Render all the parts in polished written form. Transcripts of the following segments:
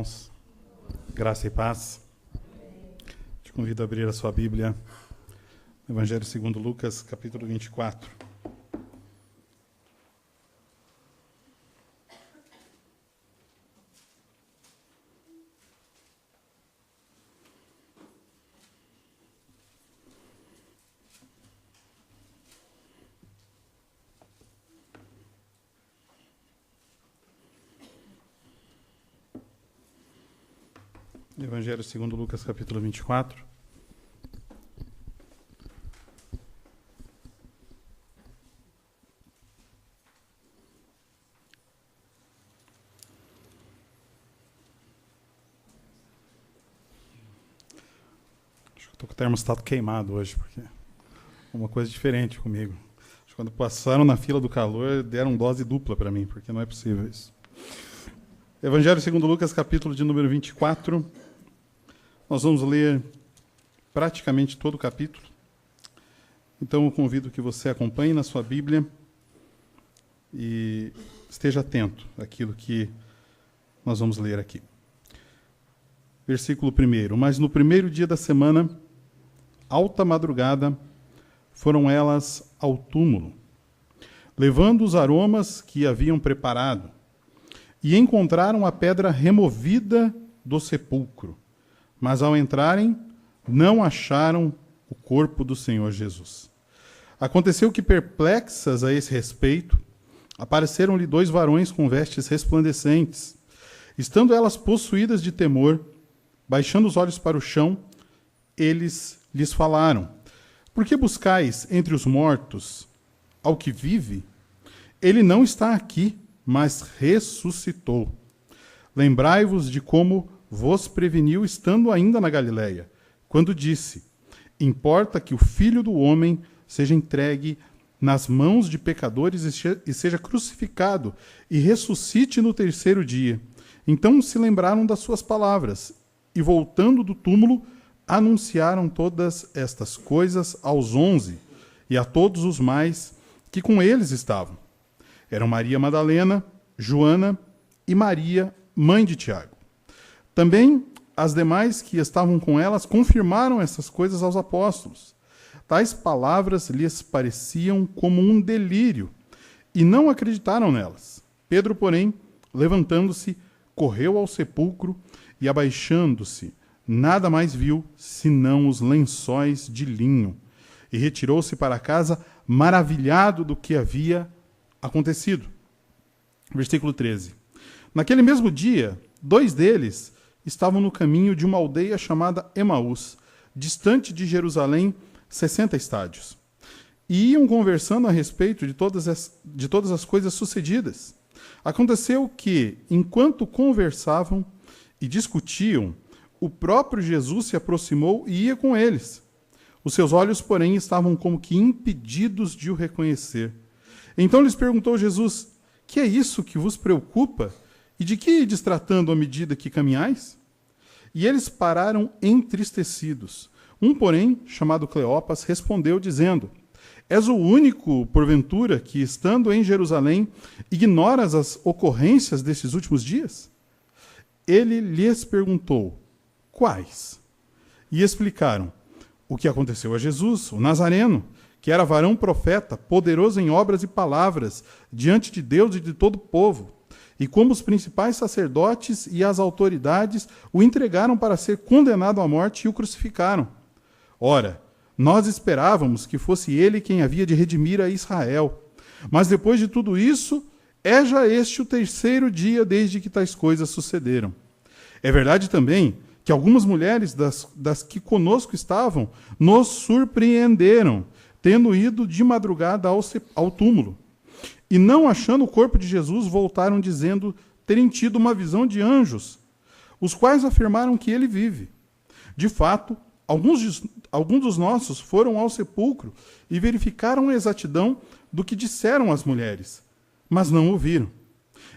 irmãos. Graça e paz. Te convido a abrir a sua Bíblia no Evangelho segundo Lucas, capítulo 24. Evangelho segundo Lucas, capítulo 24. Acho que eu estou com o termostato queimado hoje, porque é uma coisa diferente comigo. Acho que quando passaram na fila do calor, deram dose dupla para mim, porque não é possível isso. Evangelho segundo Lucas, capítulo de número 24. Nós vamos ler praticamente todo o capítulo. Então eu convido que você acompanhe na sua Bíblia e esteja atento àquilo que nós vamos ler aqui. Versículo 1. Mas no primeiro dia da semana, alta madrugada, foram elas ao túmulo, levando os aromas que haviam preparado, e encontraram a pedra removida do sepulcro. Mas ao entrarem, não acharam o corpo do Senhor Jesus. Aconteceu que, perplexas a esse respeito, apareceram-lhe 2 varões com vestes resplandecentes. Estando elas possuídas de temor, baixando os olhos para o chão, eles lhes falaram: por que buscais entre os mortos ao que vive? Ele não está aqui, mas ressuscitou. Lembrai-vos de como vos preveniu estando ainda na Galileia, quando disse: importa que o Filho do Homem seja entregue nas mãos de pecadores e seja crucificado e ressuscite no 3º dia. Então se lembraram das suas palavras e, voltando do túmulo, anunciaram todas estas coisas aos 11 e a todos os mais que com eles estavam. Eram Maria Madalena, Joana e Maria, mãe de Tiago. Também as demais que estavam com elas confirmaram essas coisas aos apóstolos. Tais palavras lhes pareciam como um delírio, e não acreditaram nelas. Pedro, porém, levantando-se, correu ao sepulcro e, abaixando-se, nada mais viu senão os lençóis de linho, e retirou-se para casa maravilhado do que havia acontecido. Versículo 13. Naquele mesmo dia, 2 deles estavam no caminho de uma aldeia chamada Emaús, distante de Jerusalém 60 estádios. E iam conversando a respeito de todas as coisas sucedidas. Aconteceu que, enquanto conversavam e discutiam, o próprio Jesus se aproximou e ia com eles. Os seus olhos, porém, estavam como que impedidos de o reconhecer. Então lhes perguntou Jesus: que é isso que vos preocupa? E de que ides tratando à medida que caminhais? E eles pararam entristecidos. Um, porém, chamado Cleopas, respondeu, dizendo: és o único, porventura, que, estando em Jerusalém, ignoras as ocorrências destes últimos dias? Ele lhes perguntou: quais? E explicaram o que aconteceu a Jesus, o Nazareno, que era varão profeta, poderoso em obras e palavras, diante de Deus e de todo o povo, e como os principais sacerdotes e as autoridades o entregaram para ser condenado à morte e o crucificaram. Ora, nós esperávamos que fosse ele quem havia de redimir a Israel. Mas depois de tudo isso, é já este o 3º dia desde que tais coisas sucederam. É verdade também que algumas mulheres das que conosco estavam nos surpreenderam, tendo ido de madrugada ao túmulo. E não achando o corpo de Jesus, voltaram dizendo terem tido uma visão de anjos, os quais afirmaram que ele vive. De fato, alguns dos nossos foram ao sepulcro e verificaram a exatidão do que disseram as mulheres, mas não o viram.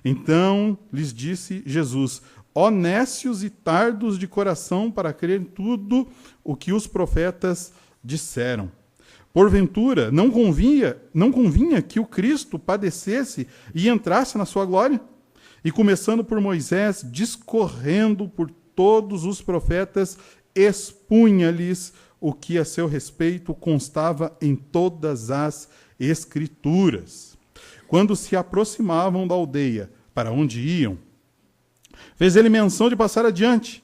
Então lhes disse Jesus: ó nécios e tardos de coração para crer em tudo o que os profetas disseram. Porventura, não convinha que o Cristo padecesse e entrasse na sua glória? E começando por Moisés, discorrendo por todos os profetas, expunha-lhes o que a seu respeito constava em todas as Escrituras. Quando se aproximavam da aldeia para onde iam, fez ele menção de passar adiante,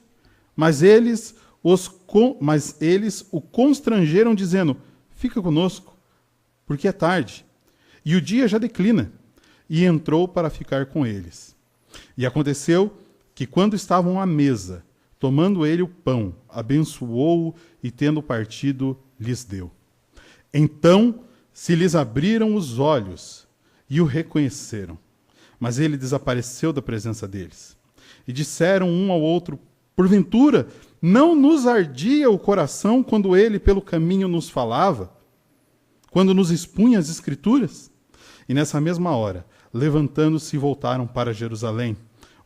mas eles o constrangeram, dizendo: fica conosco, porque é tarde, e o dia já declina. E entrou para ficar com eles. E aconteceu que, quando estavam à mesa, tomando ele o pão, abençoou-o e, tendo partido, lhes deu. Então se lhes abriram os olhos e o reconheceram. Mas ele desapareceu da presença deles. E disseram um ao outro: porventura, não nos ardia o coração quando ele pelo caminho nos falava, quando nos expunha as Escrituras? E nessa mesma hora, levantando-se, voltaram para Jerusalém,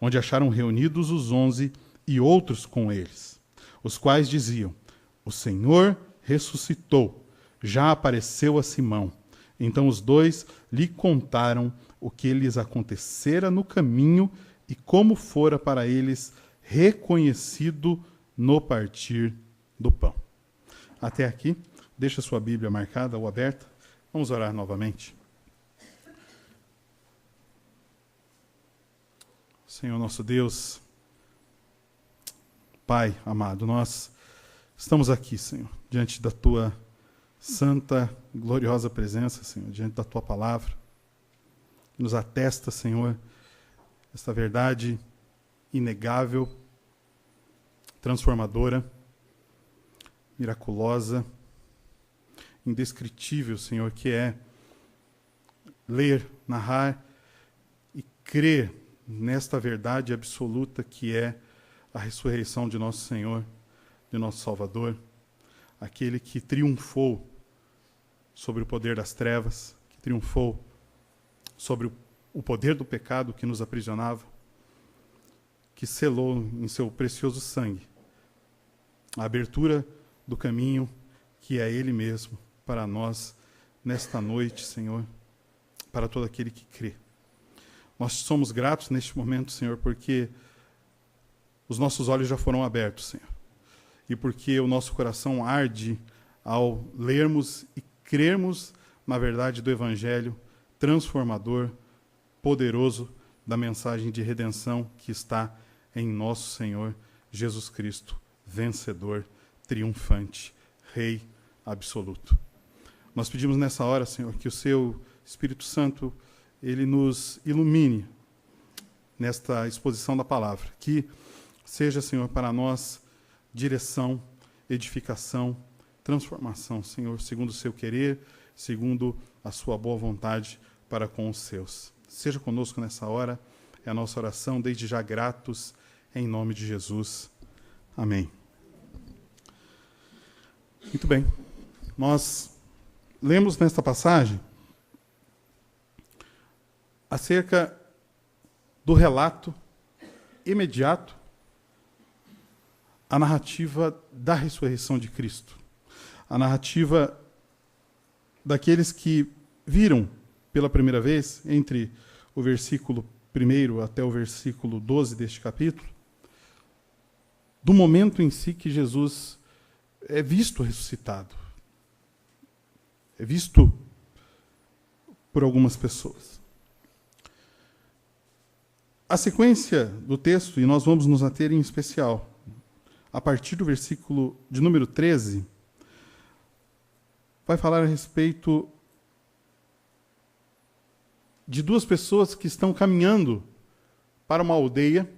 onde acharam reunidos os 11 e outros com eles, os quais diziam: o Senhor ressuscitou, já apareceu a Simão. Então os dois lhe contaram o que lhes acontecera no caminho e como fora para eles reconhecido no partir do pão. Até aqui, deixa sua Bíblia marcada ou aberta. Vamos orar novamente. Senhor nosso Deus, Pai amado, nós estamos aqui, Senhor, diante da Tua santa e gloriosa presença, Senhor, diante da Tua palavra, que nos atesta, Senhor, esta verdade inegável, transformadora, miraculosa, indescritível, Senhor, que é ler, narrar e crer nesta verdade absoluta que é a ressurreição de nosso Senhor, de nosso Salvador, aquele que triunfou sobre o poder das trevas, que triunfou sobre o poder do pecado que nos aprisionava, que selou em seu precioso sangue a abertura do caminho que é Ele mesmo para nós nesta noite, Senhor, para todo aquele que crê. Nós somos gratos neste momento, Senhor, porque os nossos olhos já foram abertos, Senhor. E porque o nosso coração arde ao lermos e crermos na verdade do Evangelho transformador, poderoso, da mensagem de redenção que está em nosso Senhor Jesus Cristo, vencedor, triunfante, Rei absoluto. Nós pedimos nessa hora, Senhor, que o Seu Espírito Santo Ele nos ilumine nesta exposição da palavra. Que seja, Senhor, para nós direção, edificação, transformação, Senhor, segundo o seu querer, segundo a sua boa vontade para com os seus. Seja conosco nessa hora, é a nossa oração, desde já gratos, em nome de Jesus. Amém. Muito bem. Nós lemos nesta passagem acerca do relato imediato, a narrativa da ressurreição de Cristo. A narrativa daqueles que viram pela primeira vez, entre o versículo 1 até o versículo 12 deste capítulo, do momento em si que Jesus é visto ressuscitado. É visto por algumas pessoas. A sequência do texto, e nós vamos nos ater em especial, a partir do versículo de número 13, vai falar a respeito de duas pessoas que estão caminhando para uma aldeia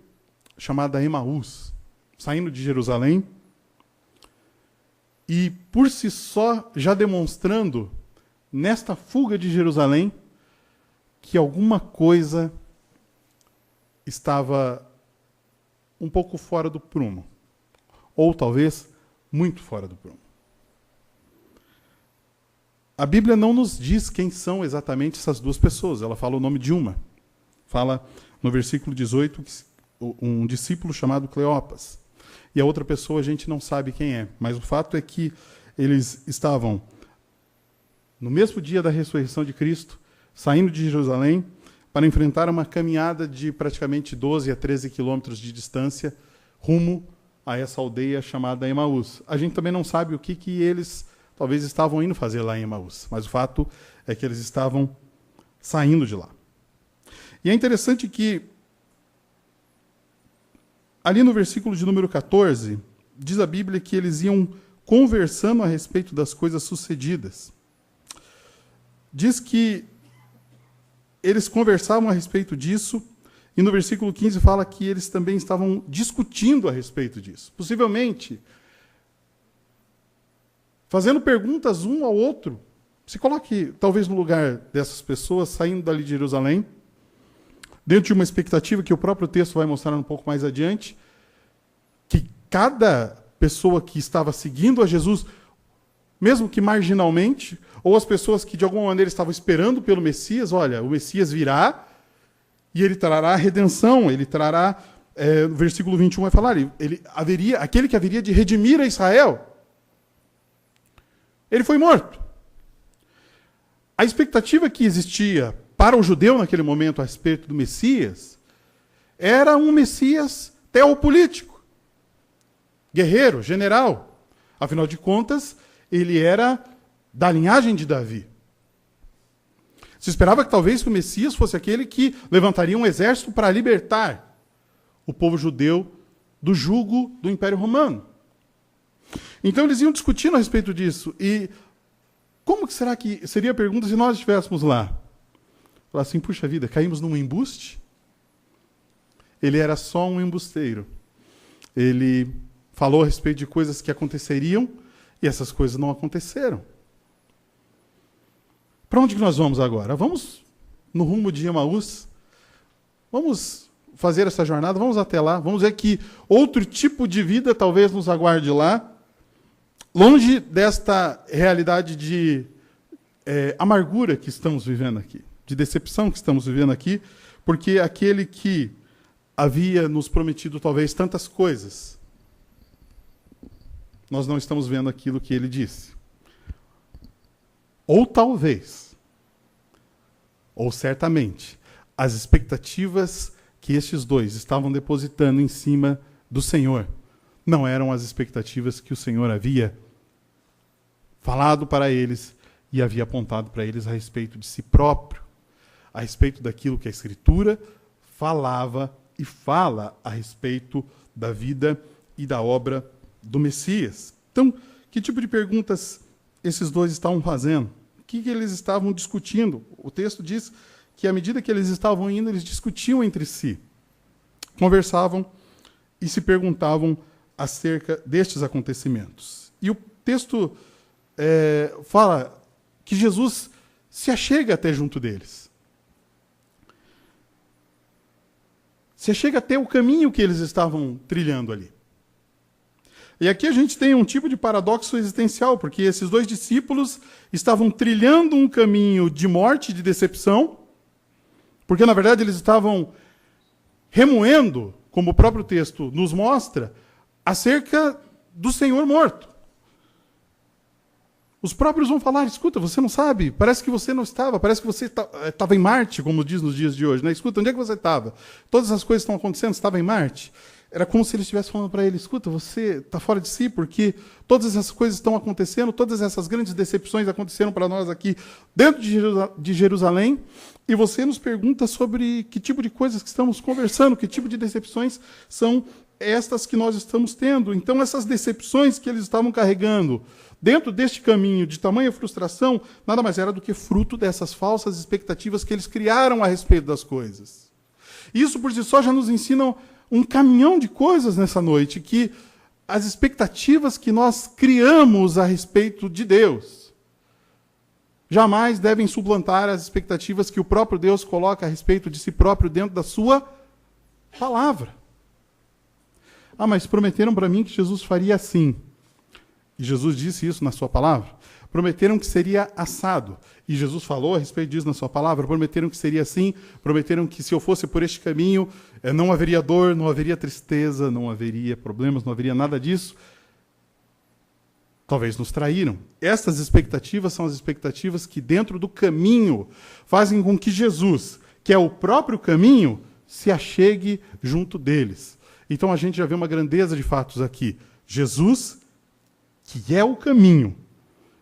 chamada Emaús, saindo de Jerusalém, e por si só já demonstrando, nesta fuga de Jerusalém, que alguma coisa estava um pouco fora do prumo, ou talvez muito fora do prumo. A Bíblia não nos diz quem são exatamente essas duas pessoas, ela fala o nome de uma. Fala no versículo 18, um discípulo chamado Cleopas. E a outra pessoa a gente não sabe quem é, mas o fato é que eles estavam, no mesmo dia da ressurreição de Cristo, saindo de Jerusalém, para enfrentar uma caminhada de praticamente 12 a 13 quilômetros de distância rumo a essa aldeia chamada Emaús. A gente também não sabe o que eles talvez estavam indo fazer lá em Emaús, mas o fato é que eles estavam saindo de lá. E é interessante que, ali no versículo de número 14, diz a Bíblia que eles iam conversando a respeito das coisas sucedidas. Diz que eles conversavam a respeito disso, e no versículo 15 fala que eles também estavam discutindo a respeito disso. Possivelmente, fazendo perguntas um ao outro. Se coloque, talvez, no lugar dessas pessoas saindo dali de Jerusalém, dentro de uma expectativa que o próprio texto vai mostrar um pouco mais adiante, que cada pessoa que estava seguindo a Jesus, mesmo que marginalmente, ou as pessoas que de alguma maneira estavam esperando pelo Messias, olha, o Messias virá e ele trará a redenção, ele trará, no versículo 21 vai falar, aquele que haveria de redimir a Israel. Ele foi morto. A expectativa que existia para o judeu naquele momento a respeito do Messias era um Messias teopolítico, guerreiro, general. Afinal de contas, ele era da linhagem de Davi. Se esperava que talvez o Messias fosse aquele que levantaria um exército para libertar o povo judeu do jugo do Império Romano. Então eles iam discutindo a respeito disso. E como que será que seria a pergunta se nós estivéssemos lá? Falar assim, puxa vida, caímos num embuste? Ele era só um embusteiro. Ele falou a respeito de coisas que aconteceriam e essas coisas não aconteceram. Para onde que nós vamos agora? Vamos no rumo de Emaús? Vamos fazer essa jornada? Vamos até lá? Vamos ver que outro tipo de vida talvez nos aguarde lá, longe desta realidade de amargura que estamos vivendo aqui, de decepção que estamos vivendo aqui, porque aquele que havia nos prometido talvez tantas coisas, nós não estamos vendo aquilo que ele disse. Ou talvez, ou certamente, as expectativas que estes dois estavam depositando em cima do Senhor não eram as expectativas que o Senhor havia falado para eles e havia apontado para eles a respeito de si próprio, a respeito daquilo que a Escritura falava e fala a respeito da vida e da obra do Messias. Então, que tipo de perguntas esses dois estavam fazendo? O que eles estavam discutindo? O texto diz que, à medida que eles estavam indo, eles discutiam entre si, conversavam e se perguntavam acerca destes acontecimentos. E o texto fala que Jesus se achega até junto deles. Se achega até o caminho que eles estavam trilhando ali. E aqui a gente tem um tipo de paradoxo existencial, porque esses dois discípulos estavam trilhando um caminho de morte, de decepção, porque, na verdade, eles estavam remoendo, como o próprio texto nos mostra, acerca do Senhor morto. Os próprios vão falar, escuta, você não sabe, parece que você não estava, parece que você estava em Marte, como diz nos dias de hoje, né? Escuta, onde é que você estava? Todas as coisas estão acontecendo, você estava em Marte? Era como se ele estivesse falando para ele, escuta, você está fora de si, porque todas essas coisas estão acontecendo, todas essas grandes decepções aconteceram para nós aqui dentro de Jerusalém, e você nos pergunta sobre que tipo de coisas que estamos conversando, que tipo de decepções são estas que nós estamos tendo. Então, essas decepções que eles estavam carregando dentro deste caminho de tamanha frustração, nada mais era do que fruto dessas falsas expectativas que eles criaram a respeito das coisas. Isso, por si só, já nos ensina um caminhão de coisas nessa noite, que as expectativas que nós criamos a respeito de Deus jamais devem suplantar as expectativas que o próprio Deus coloca a respeito de si próprio dentro da sua palavra. Ah, mas prometeram para mim que Jesus faria assim. E Jesus disse isso na sua palavra. Prometeram que seria assado. E Jesus falou a respeito disso na sua palavra. Prometeram que seria assim. Prometeram que se eu fosse por este caminho, não haveria dor, não haveria tristeza, não haveria problemas, não haveria nada disso. Talvez nos traíram. Estas expectativas são as expectativas que dentro do caminho fazem com que Jesus, que é o próprio caminho, se achegue junto deles. Então a gente já vê uma grandeza de fatos aqui. Jesus, que é o caminho,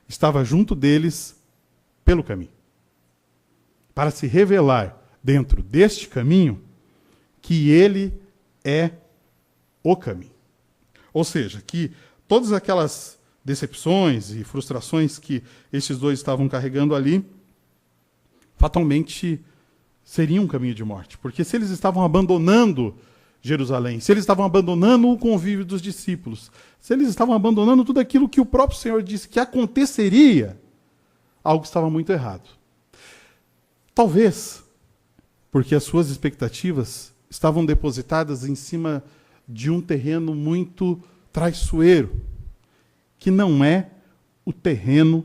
estava junto deles pelo caminho. Para se revelar dentro deste caminho que ele é o caminho. Ou seja, que todas aquelas decepções e frustrações que esses dois estavam carregando ali, fatalmente seriam um caminho de morte. Porque se eles estavam abandonando Jerusalém, se eles estavam abandonando o convívio dos discípulos, se eles estavam abandonando tudo aquilo que o próprio Senhor disse que aconteceria, algo estava muito errado. Talvez porque as suas expectativas estavam depositadas em cima de um terreno muito traiçoeiro, que não é o terreno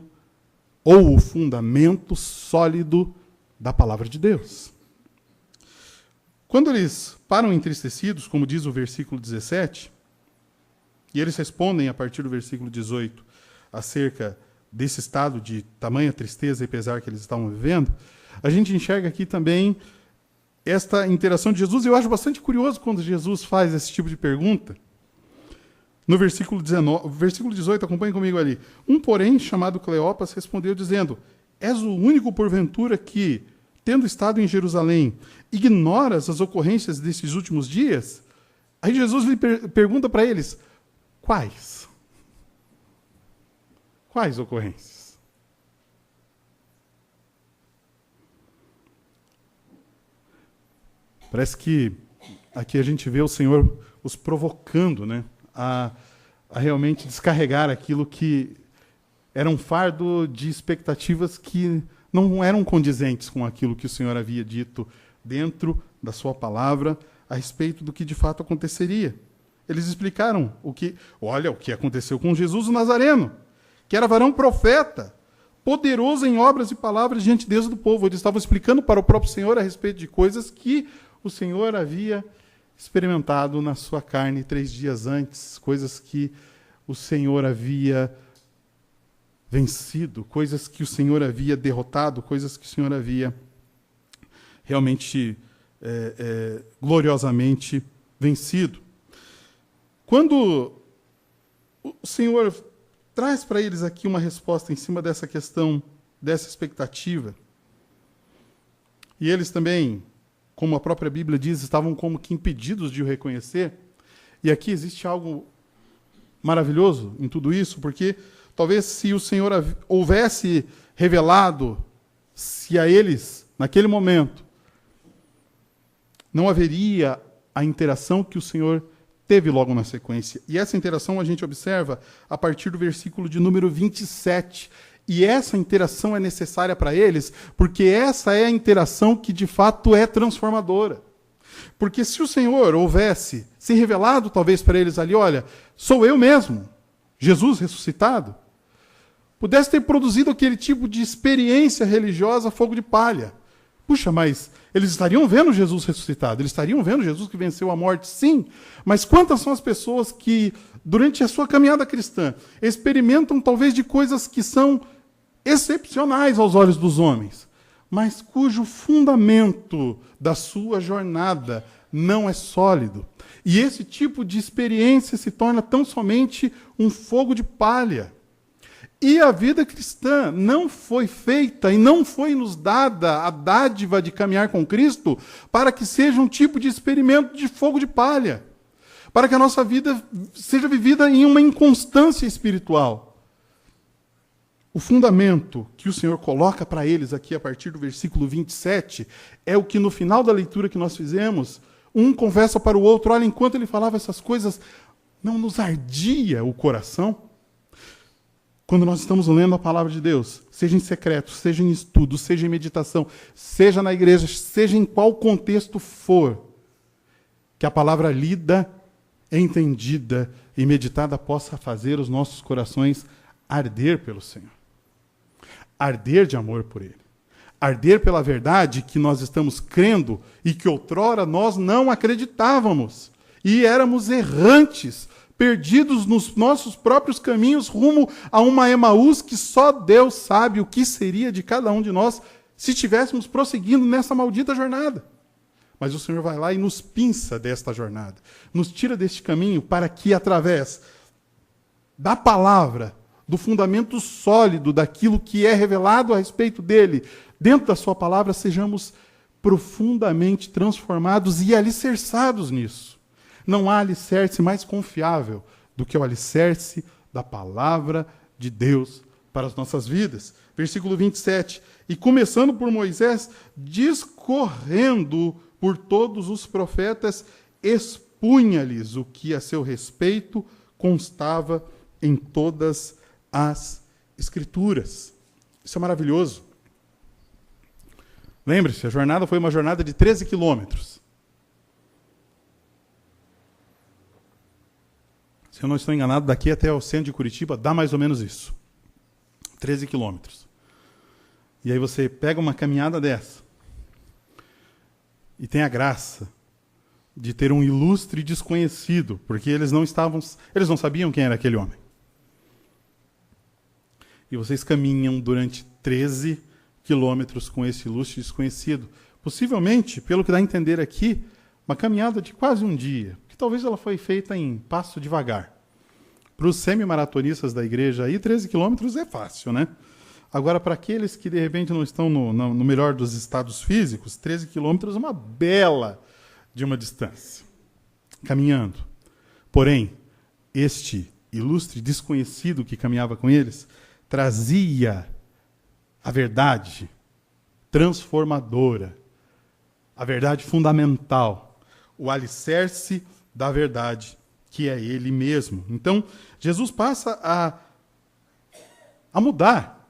ou o fundamento sólido da palavra de Deus. Quando eles param entristecidos, como diz o versículo 17, e eles respondem a partir do versículo 18 acerca desse estado de tamanha tristeza e pesar que eles estavam vivendo, a gente enxerga aqui também esta interação de Jesus. Eu acho bastante curioso quando Jesus faz esse tipo de pergunta. No versículo 18, acompanhe comigo ali. Um, porém, chamado Cleopas, respondeu dizendo: és o único, porventura, que, tendo estado em Jerusalém, ignoras as ocorrências desses últimos dias? Aí Jesus lhe pergunta para eles: quais? Quais ocorrências? Parece que aqui a gente vê o Senhor os provocando, né, a realmente descarregar aquilo que era um fardo de expectativas que não eram condizentes com aquilo que o Senhor havia dito dentro da sua palavra a respeito do que de fato aconteceria. Eles explicaram o que aconteceu com Jesus o Nazareno, que era varão profeta, poderoso em obras e palavras diante de Deus e do povo. Eles estavam explicando para o próprio Senhor a respeito de coisas que o Senhor havia experimentado na sua carne 3 dias antes, coisas que o Senhor havia vencido, coisas que o Senhor havia derrotado, coisas que o Senhor havia realmente, gloriosamente vencido. Quando o Senhor traz para eles aqui uma resposta em cima dessa questão, dessa expectativa, e eles também, como a própria Bíblia diz, estavam como que impedidos de o reconhecer. E aqui existe algo maravilhoso em tudo isso, porque talvez se o Senhor houvesse revelado, se a eles, naquele momento, não haveria a interação que o Senhor teve logo na sequência. E essa interação a gente observa a partir do versículo de número 27. E essa interação é necessária para eles, porque essa é a interação que de fato é transformadora. Porque se o Senhor houvesse se revelado talvez para eles ali, olha, sou eu mesmo, Jesus ressuscitado, pudesse ter produzido aquele tipo de experiência religiosa fogo de palha. Puxa, mas eles estariam vendo Jesus ressuscitado, eles estariam vendo Jesus que venceu a morte, sim. Mas quantas são as pessoas que, durante a sua caminhada cristã, experimentam talvez de coisas que são excepcionais aos olhos dos homens, mas cujo fundamento da sua jornada não é sólido. E esse tipo de experiência se torna tão somente um fogo de palha. E a vida cristã não foi feita e não foi nos dada a dádiva de caminhar com Cristo para que seja um tipo de experimento de fogo de palha, para que a nossa vida seja vivida em uma inconstância espiritual. O fundamento que o Senhor coloca para eles aqui a partir do versículo 27 é o que no final da leitura que nós fizemos, um confessa para o outro: olha, enquanto ele falava essas coisas, não nos ardia o coração? Quando nós estamos lendo a palavra de Deus, seja em secreto, seja em estudo, seja em meditação, seja na igreja, seja em qual contexto for, que a palavra lida, entendida e meditada possa fazer os nossos corações arder pelo Senhor. Arder de amor por Ele. Arder pela verdade que nós estamos crendo e que outrora nós não acreditávamos. E éramos errantes, perdidos nos nossos próprios caminhos rumo a uma Emaús que só Deus sabe o que seria de cada um de nós se estivéssemos prosseguindo nessa maldita jornada. Mas o Senhor vai lá e nos pinça desta jornada, nos tira deste caminho para que, através da palavra, do fundamento sólido daquilo que é revelado a respeito dele, dentro da sua palavra, sejamos profundamente transformados e alicerçados nisso. Não há alicerce mais confiável do que o alicerce da palavra de Deus para as nossas vidas. Versículo 27. E começando por Moisés, discorrendo por todos os profetas, expunha-lhes o que a seu respeito constava em todas as Escrituras. Isso é maravilhoso. Lembre-se, a jornada foi uma jornada de 13 quilômetros. Se eu não estou enganado, daqui até o centro de Curitiba dá mais ou menos isso. 13 quilômetros. E aí você pega uma caminhada dessa e tem a graça de ter um ilustre desconhecido, porque eles não sabiam quem era aquele homem. E vocês caminham durante 13 quilômetros com esse ilustre desconhecido. Possivelmente, pelo que dá a entender aqui, uma caminhada de quase um dia, que talvez ela foi feita em passo devagar. Para os semi-maratonistas da igreja, aí 13 quilômetros é fácil, né? Agora, para aqueles que de repente não estão no melhor dos estados físicos, 13 quilômetros é uma bela de uma distância, caminhando. Porém, este ilustre desconhecido que caminhava com eles trazia a verdade transformadora, a verdade fundamental, o alicerce da verdade, que é Ele mesmo. Então, Jesus passa a mudar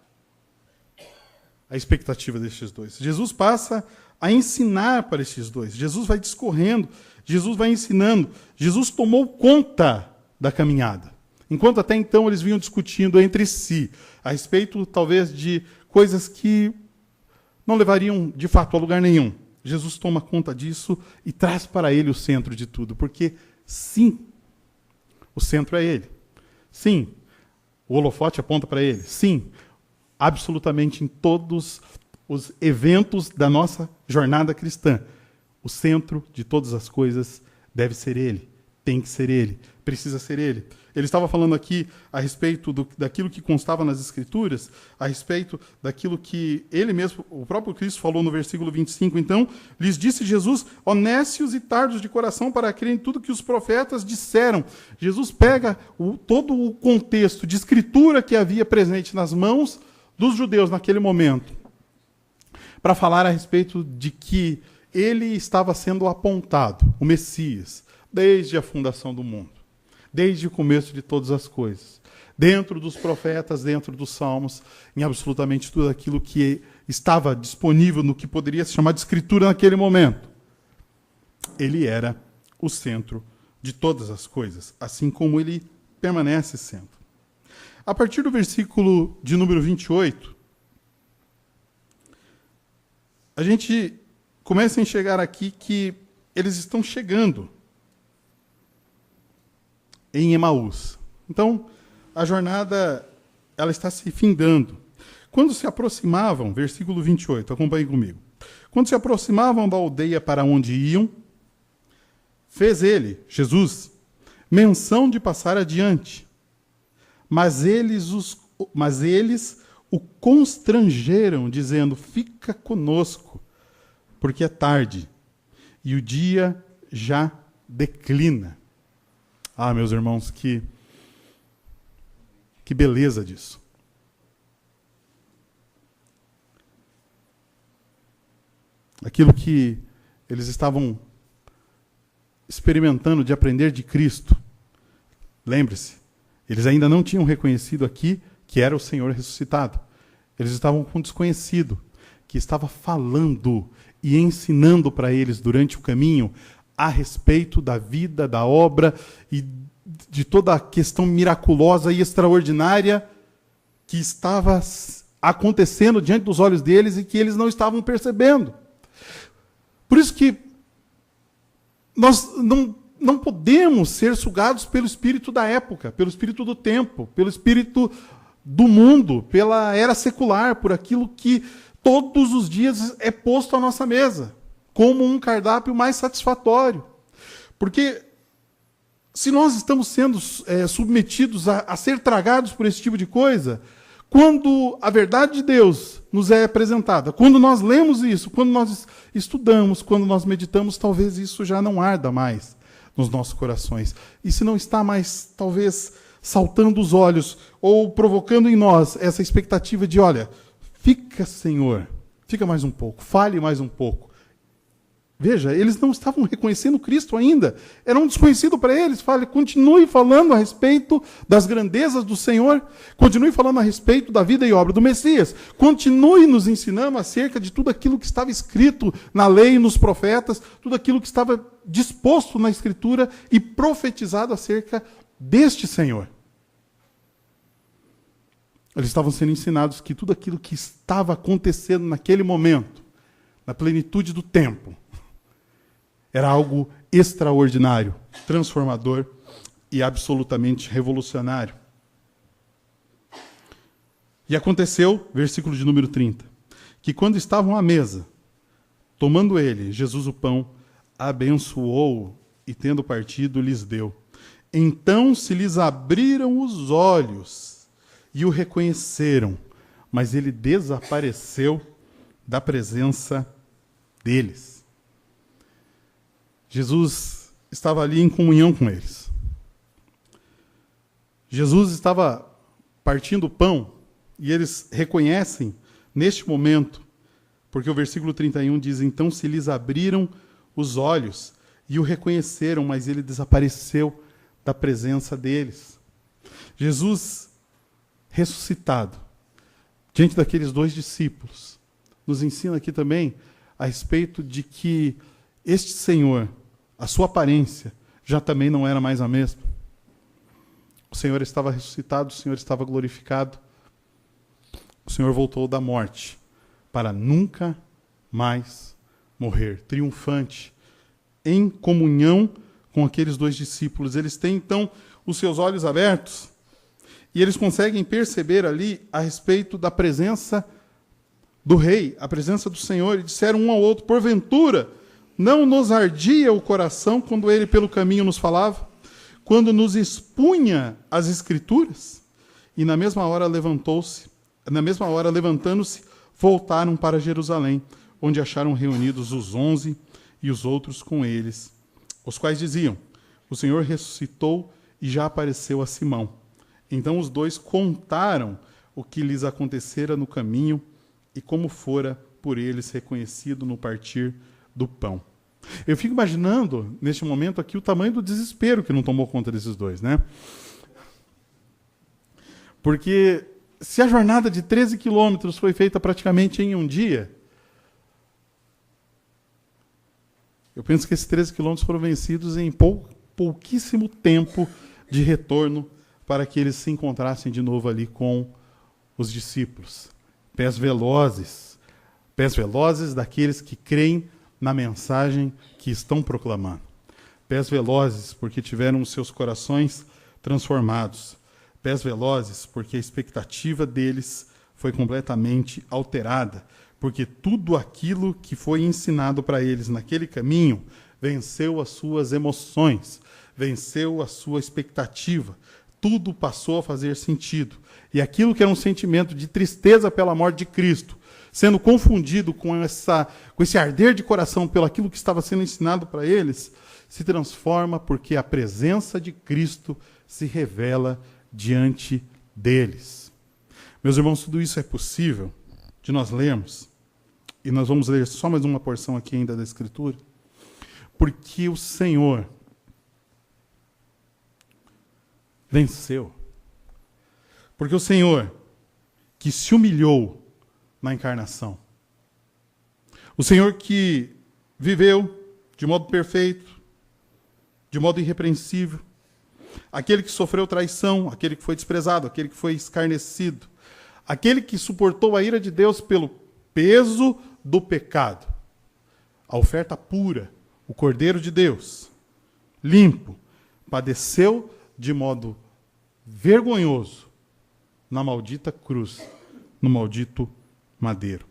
a expectativa destes dois. Jesus passa a ensinar para estes dois. Jesus vai discorrendo, Jesus vai ensinando. Jesus tomou conta da caminhada. Enquanto até então eles vinham discutindo entre si, a respeito talvez de coisas que não levariam de fato a lugar nenhum. Jesus toma conta disso e traz para ele o centro de tudo, porque sim, o centro é ele. Sim, o holofote aponta para ele. Sim, absolutamente em todos os eventos da nossa jornada cristã, o centro de todas as coisas deve ser ele, tem que ser ele, precisa ser ele. Ele estava falando aqui a respeito daquilo que constava nas Escrituras, a respeito daquilo que ele mesmo, o próprio Cristo falou no versículo 25. Então, lhes disse Jesus, ó nécios e tardos de coração para crer em tudo que os profetas disseram. Jesus pega todo o contexto de Escritura que havia presente nas mãos dos judeus naquele momento, para falar a respeito de que ele estava sendo apontado, o Messias, desde a fundação do mundo. Desde o começo de todas as coisas. Dentro dos profetas, dentro dos salmos, em absolutamente tudo aquilo que estava disponível no que poderia se chamar de escritura naquele momento. Ele era o centro de todas as coisas, assim como ele permanece sendo. A partir do versículo de número 28, a gente começa a enxergar aqui que eles estão chegando em Emaús. Então, a jornada ela está se findando. Quando se aproximavam, versículo 28, acompanhe comigo. Quando se aproximavam da aldeia para onde iam, fez ele, Jesus, menção de passar adiante. Mas eles o constrangeram, dizendo, fica conosco, porque é tarde, e o dia já declina. Ah, meus irmãos, que beleza disso. Aquilo que eles estavam experimentando de aprender de Cristo. Lembre-se, eles ainda não tinham reconhecido aqui que era o Senhor ressuscitado. Eles estavam com um desconhecido que estava falando e ensinando para eles durante o caminho a respeito da vida, da obra e de toda a questão miraculosa e extraordinária que estava acontecendo diante dos olhos deles e que eles não estavam percebendo. Por isso que nós não podemos ser sugados pelo espírito da época, pelo espírito do tempo, pelo espírito do mundo, pela era secular, por aquilo que todos os dias é posto à nossa mesa, como um cardápio mais satisfatório. Porque se nós estamos sendo submetidos a ser tragados por esse tipo de coisa, quando a verdade de Deus nos é apresentada, quando nós lemos isso, quando nós estudamos, quando nós meditamos, talvez isso já não arda mais nos nossos corações. E se não está mais, talvez, saltando os olhos ou provocando em nós essa expectativa de, olha, fica, Senhor, fica mais um pouco, fale mais um pouco. Veja, eles não estavam reconhecendo Cristo ainda. Era um desconhecido para eles. Continue falando a respeito das grandezas do Senhor. Continue falando a respeito da vida e obra do Messias. Continue nos ensinando acerca de tudo aquilo que estava escrito na lei e nos profetas, tudo aquilo que estava disposto na Escritura e profetizado acerca deste Senhor. Eles estavam sendo ensinados que tudo aquilo que estava acontecendo naquele momento, na plenitude do tempo, era algo extraordinário, transformador e absolutamente revolucionário. E aconteceu, versículo de número 30, que quando estavam à mesa, tomando ele, Jesus, o pão, abençoou e, tendo partido, lhes deu. Então se lhes abriram os olhos e o reconheceram, mas ele desapareceu da presença deles. Jesus estava ali em comunhão com eles. Jesus estava partindo o pão e eles reconhecem neste momento, porque o versículo 31 diz, então se lhes abriram os olhos e o reconheceram, mas ele desapareceu da presença deles. Jesus ressuscitado, diante daqueles 2 discípulos, nos ensina aqui também a respeito de que este Senhor, a sua aparência, já também não era mais a mesma. O Senhor estava ressuscitado, o Senhor estava glorificado. O Senhor voltou da morte para nunca mais morrer, triunfante, em comunhão com aqueles 2 discípulos. Eles têm, então, os seus olhos abertos e eles conseguem perceber ali a respeito da presença do Rei, a presença do Senhor, e disseram um ao outro, porventura, não nos ardia o coração quando ele pelo caminho nos falava, quando nos expunha as Escrituras? E na mesma hora levantando-se, voltaram para Jerusalém, onde acharam reunidos os 11 e os outros com eles, os quais diziam, o Senhor ressuscitou e já apareceu a Simão. Então os 2 contaram o que lhes acontecera no caminho e como fora por eles reconhecido no partir do pão. Eu fico imaginando, neste momento aqui, o tamanho do desespero que não tomou conta desses 2, né? Porque se a jornada de 13 quilômetros foi feita praticamente em um dia, eu penso que esses 13 quilômetros foram vencidos em pouquíssimo tempo de retorno para que eles se encontrassem de novo ali com os discípulos. Pés velozes daqueles que creem na mensagem que estão proclamando. Pés velozes porque tiveram os seus corações transformados. Pés velozes porque a expectativa deles foi completamente alterada, porque tudo aquilo que foi ensinado para eles naquele caminho venceu as suas emoções, venceu a sua expectativa. Tudo passou a fazer sentido. E aquilo que era um sentimento de tristeza pela morte de Cristo, sendo confundido com esse arder de coração pelo aquilo que estava sendo ensinado para eles, se transforma porque a presença de Cristo se revela diante deles. Meus irmãos, tudo isso é possível de nós lermos, e nós vamos ler só mais uma porção aqui ainda da Escritura, porque o Senhor venceu. Porque o Senhor, que se humilhou na encarnação, o Senhor que viveu de modo perfeito, de modo irrepreensível, aquele que sofreu traição, aquele que foi desprezado, aquele que foi escarnecido, aquele que suportou a ira de Deus pelo peso do pecado, a oferta pura, o Cordeiro de Deus, limpo, padeceu de modo vergonhoso na maldita cruz, no maldito madeiro.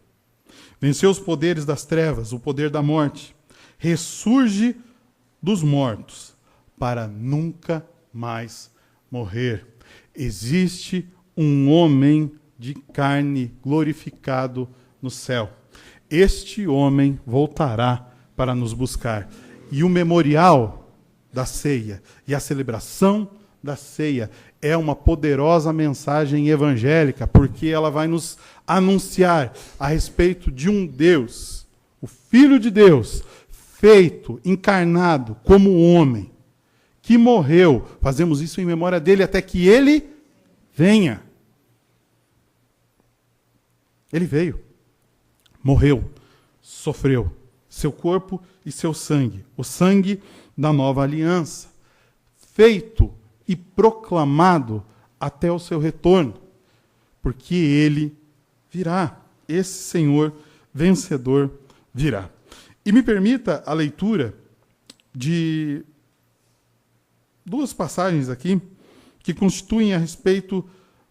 Venceu os poderes das trevas, o poder da morte. Ressurge dos mortos para nunca mais morrer. Existe um homem de carne glorificado no céu. Este homem voltará para nos buscar. E o memorial da ceia e a celebração da ceia é uma poderosa mensagem evangélica, porque ela vai nos anunciar a respeito de um Deus, o Filho de Deus, feito, encarnado como homem, que morreu. Fazemos isso em memória dele até que ele venha. Ele veio, morreu, sofreu, seu corpo e seu sangue, o sangue da nova aliança, feito e proclamado até o seu retorno, porque ele virá, esse Senhor vencedor virá. E me permita a leitura de duas passagens aqui que constituem a respeito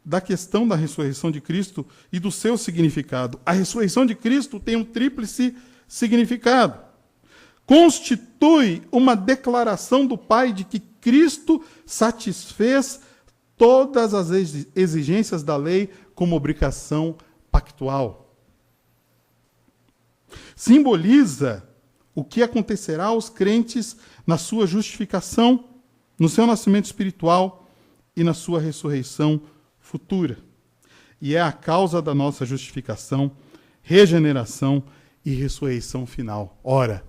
da questão da ressurreição de Cristo e do seu significado. A ressurreição de Cristo tem um tríplice significado. Constitui uma declaração do Pai de que Cristo satisfez todas as exigências da lei como obrigação pactual. Simboliza o que acontecerá aos crentes na sua justificação, no seu nascimento espiritual e na sua ressurreição futura. E é a causa da nossa justificação, regeneração e ressurreição final. Ora,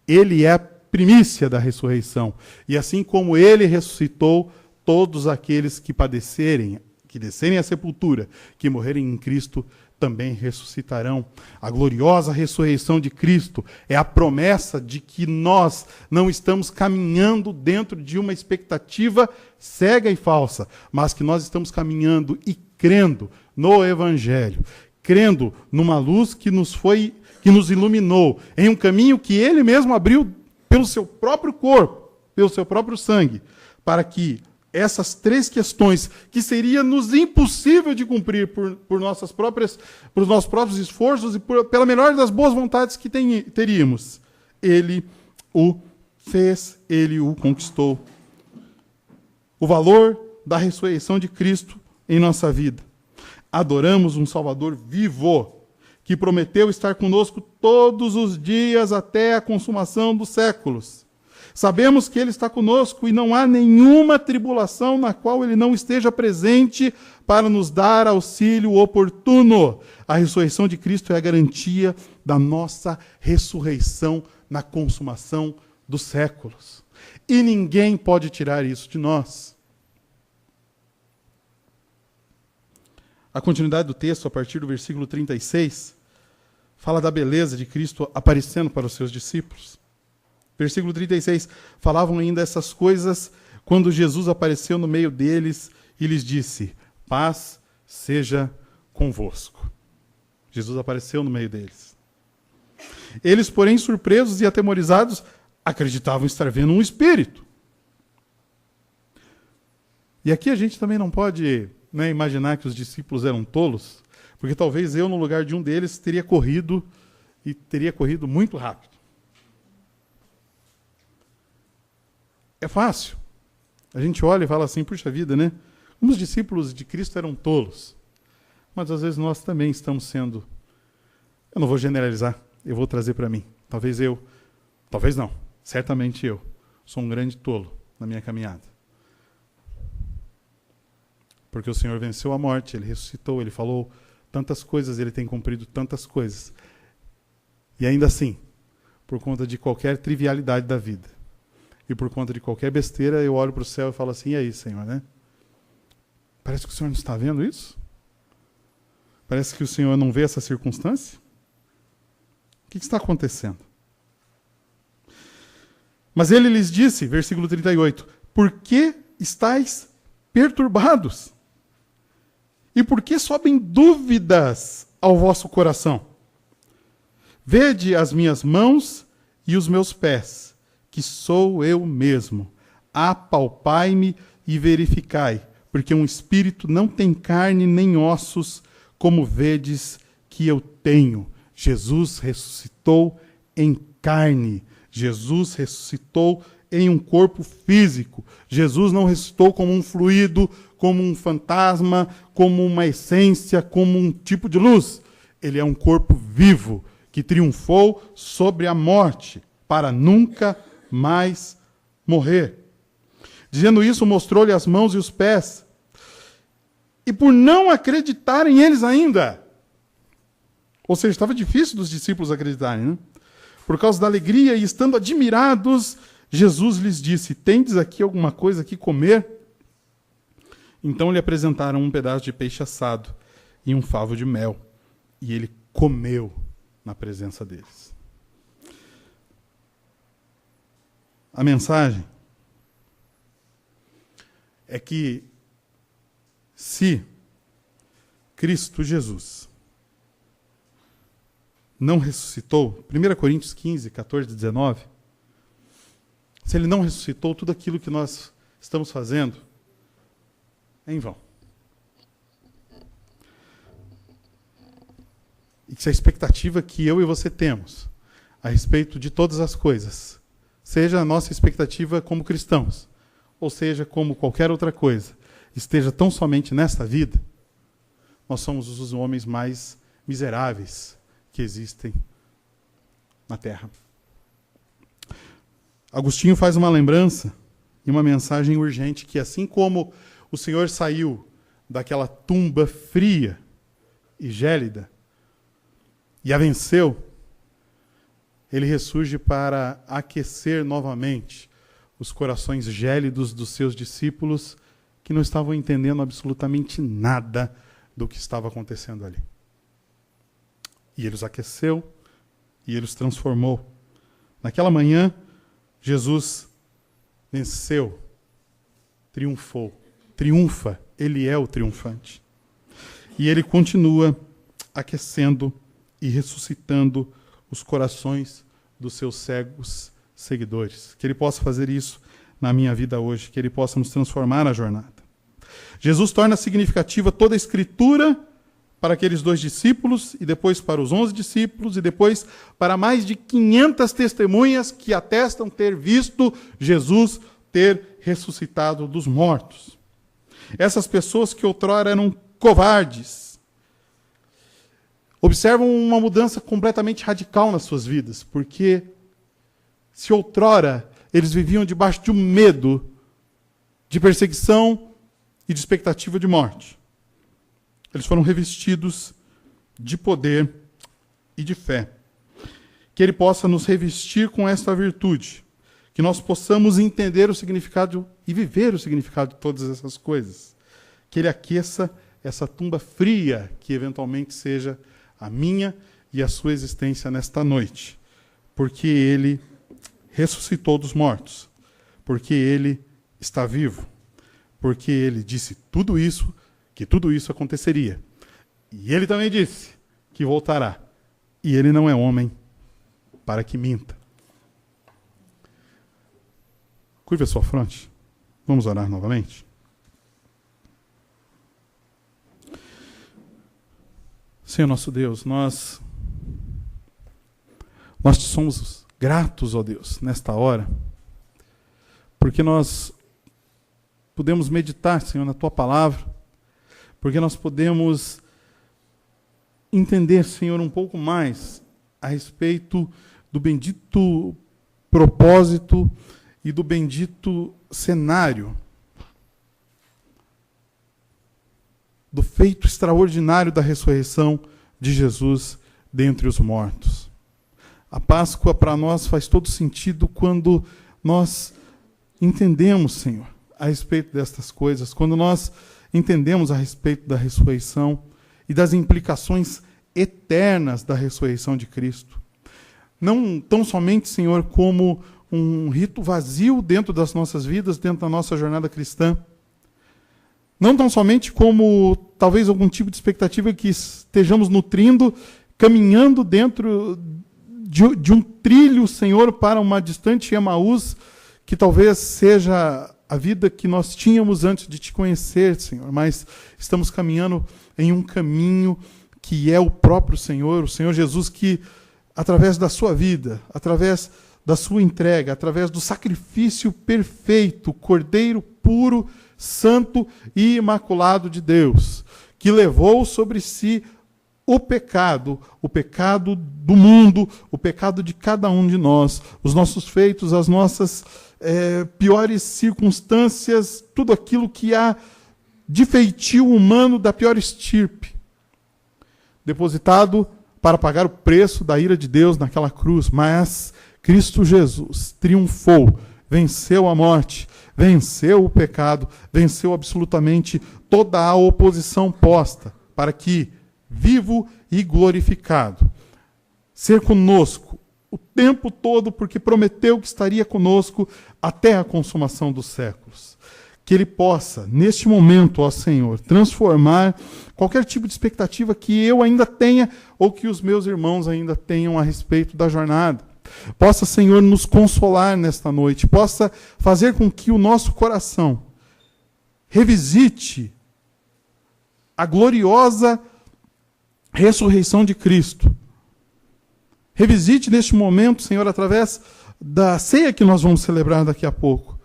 ele é a primícia da ressurreição. E assim como ele ressuscitou, todos aqueles que padecerem, que descerem à sepultura, que morrerem em Cristo, também ressuscitarão. A gloriosa ressurreição de Cristo é a promessa de que nós não estamos caminhando dentro de uma expectativa cega e falsa, mas que nós estamos caminhando e crendo no Evangelho, crendo numa luz que nos iluminou, em um caminho que ele mesmo abriu pelo seu próprio corpo, pelo seu próprio sangue, para que essas três questões, que seria nos impossível de cumprir por nossos próprios esforços e pela melhor das boas vontades que teríamos, ele o fez, ele o conquistou. O valor da ressurreição de Cristo em nossa vida. Adoramos um Salvador vivo, que prometeu estar conosco todos os dias até a consumação dos séculos. Sabemos que ele está conosco e não há nenhuma tribulação na qual ele não esteja presente para nos dar auxílio oportuno. A ressurreição de Cristo é a garantia da nossa ressurreição na consumação dos séculos. E ninguém pode tirar isso de nós. A continuidade do texto, a partir do versículo 36, fala da beleza de Cristo aparecendo para os seus discípulos. Versículo 36, falavam ainda essas coisas quando Jesus apareceu no meio deles e lhes disse: paz seja convosco. Jesus apareceu no meio deles. Eles, porém, surpresos e atemorizados, acreditavam estar vendo um espírito. E aqui a gente também não pode imaginar que os discípulos eram tolos, porque talvez eu, no lugar de um deles, teria corrido muito rápido. É fácil. A gente olha e fala assim, puxa vida, né? Como os discípulos de Cristo eram tolos. Mas às vezes nós também estamos sendo... Eu não vou generalizar, eu vou trazer para mim. Talvez não, certamente eu sou um grande tolo na minha caminhada. Porque o Senhor venceu a morte, ele ressuscitou, ele falou tantas coisas, ele tem cumprido tantas coisas. E ainda assim, por conta de qualquer trivialidade da vida, e por conta de qualquer besteira, eu olho para o céu e falo assim, e aí, Senhor, né? Parece que o Senhor não está vendo isso? Parece que o Senhor não vê essa circunstância? O que está acontecendo? Mas ele lhes disse, versículo 38, por que estáis perturbados? E por que sobem dúvidas ao vosso coração? Vede as minhas mãos e os meus pés, que sou eu mesmo. Apalpai-me e verificai, porque um espírito não tem carne nem ossos, como vedes que eu tenho, Jesus ressuscitou em carne. Jesus ressuscitou em um corpo físico. Jesus não ressuscitou como um fluido, como um fantasma, como uma essência, como um tipo de luz. Ele é um corpo vivo que triunfou sobre a morte para nunca mais morrer. Dizendo isso, mostrou-lhe as mãos e os pés. E por não acreditarem eles ainda, ou seja, estava difícil dos discípulos acreditarem, né? Por causa da alegria e estando admirados, Jesus lhes disse: tendes aqui alguma coisa que comer? Então lhe apresentaram um pedaço de peixe assado e um favo de mel. E ele comeu na presença deles. A mensagem é que se Cristo Jesus não ressuscitou, 1 Coríntios 15, 14, 19, se ele não ressuscitou, tudo aquilo que nós estamos fazendo é em vão. E se a expectativa que eu e você temos a respeito de todas as coisas, seja a nossa expectativa como cristãos, ou seja, como qualquer outra coisa, esteja tão somente nesta vida, nós somos os homens mais miseráveis que existem na Terra. Agostinho faz uma lembrança e uma mensagem urgente que, assim como o Senhor saiu daquela tumba fria e gélida e a venceu, ele ressurge para aquecer novamente os corações gélidos dos seus discípulos que não estavam entendendo absolutamente nada do que estava acontecendo ali. E ele os aqueceu e ele os transformou. Naquela manhã, Jesus venceu, triunfou, triunfa, ele é o triunfante. E ele continua aquecendo e ressuscitando os corações dos seus cegos seguidores. Que ele possa fazer isso na minha vida hoje, que ele possa nos transformar na jornada. Jesus torna significativa toda a Escritura para aqueles 2 discípulos, e depois para os 11 discípulos, e depois para mais de 500 testemunhas que atestam ter visto Jesus ter ressuscitado dos mortos. Essas pessoas que outrora eram covardes, observam uma mudança completamente radical nas suas vidas, porque se outrora eles viviam debaixo de um medo, de perseguição e de expectativa de morte, eles foram revestidos de poder e de fé. Que ele possa nos revestir com esta virtude, que nós possamos entender o significado e viver o significado de todas essas coisas. Que ele aqueça essa tumba fria que eventualmente seja a minha e a sua existência nesta noite. Porque ele ressuscitou dos mortos. Porque ele está vivo. Porque ele disse tudo isso, que tudo isso aconteceria. E ele também disse que voltará. E ele não é homem para que minta. Curve a sua fronte. Vamos orar novamente. Senhor nosso Deus, nós te somos gratos, ó Deus, nesta hora, porque nós podemos meditar, Senhor, na Tua Palavra, porque nós podemos entender, Senhor, um pouco mais a respeito do bendito propósito e do bendito cenário do feito extraordinário da ressurreição de Jesus dentre os mortos. A Páscoa para nós faz todo sentido quando nós entendemos, Senhor, a respeito destas coisas, quando nós entendemos a respeito da ressurreição e das implicações eternas da ressurreição de Cristo. Não tão somente, Senhor, como um rito vazio dentro das nossas vidas, dentro da nossa jornada cristã. Não tão somente como talvez algum tipo de expectativa que estejamos nutrindo, caminhando dentro de um trilho, Senhor, para uma distante Emaús, que talvez seja a vida que nós tínhamos antes de te conhecer, Senhor, mas estamos caminhando em um caminho que é o próprio Senhor, o Senhor Jesus que, através da sua vida, através da sua entrega, através do sacrifício perfeito, Cordeiro puro, santo e imaculado de Deus, que levou sobre si o pecado do mundo, o pecado de cada um de nós, os nossos feitos, as nossas piores circunstâncias, tudo aquilo que há de feitio humano da pior estirpe, depositado para pagar o preço da ira de Deus naquela cruz. Mas Cristo Jesus triunfou, venceu a morte, venceu o pecado, venceu absolutamente toda a oposição posta, para que, vivo e glorificado, ser conosco o tempo todo, porque prometeu que estaria conosco até a consumação dos séculos. Que Ele possa, neste momento, ó Senhor, transformar qualquer tipo de expectativa que eu ainda tenha ou que os meus irmãos ainda tenham a respeito da jornada. Possa, Senhor, nos consolar nesta noite, possa fazer com que o nosso coração revisite a gloriosa ressurreição de Cristo. Revisite neste momento, Senhor, através da ceia que nós vamos celebrar daqui a pouco,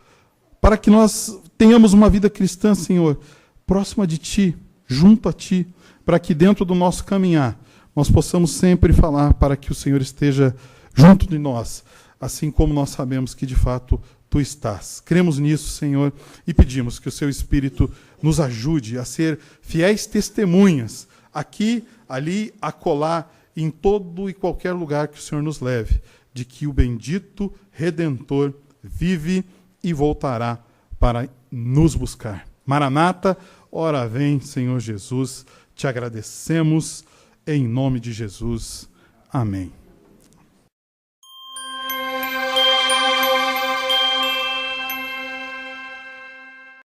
para que nós tenhamos uma vida cristã, Senhor, próxima de Ti, junto a Ti, para que dentro do nosso caminhar nós possamos sempre falar para que o Senhor esteja junto de nós, assim como nós sabemos que de fato Tu estás. Cremos nisso, Senhor, e pedimos que o Seu Espírito nos ajude a ser fiéis testemunhas, aqui, ali, acolá, em todo e qualquer lugar que o Senhor nos leve, de que o bendito Redentor vive e voltará para nos buscar. Maranata, ora vem, Senhor Jesus, te agradecemos, em nome de Jesus. Amém.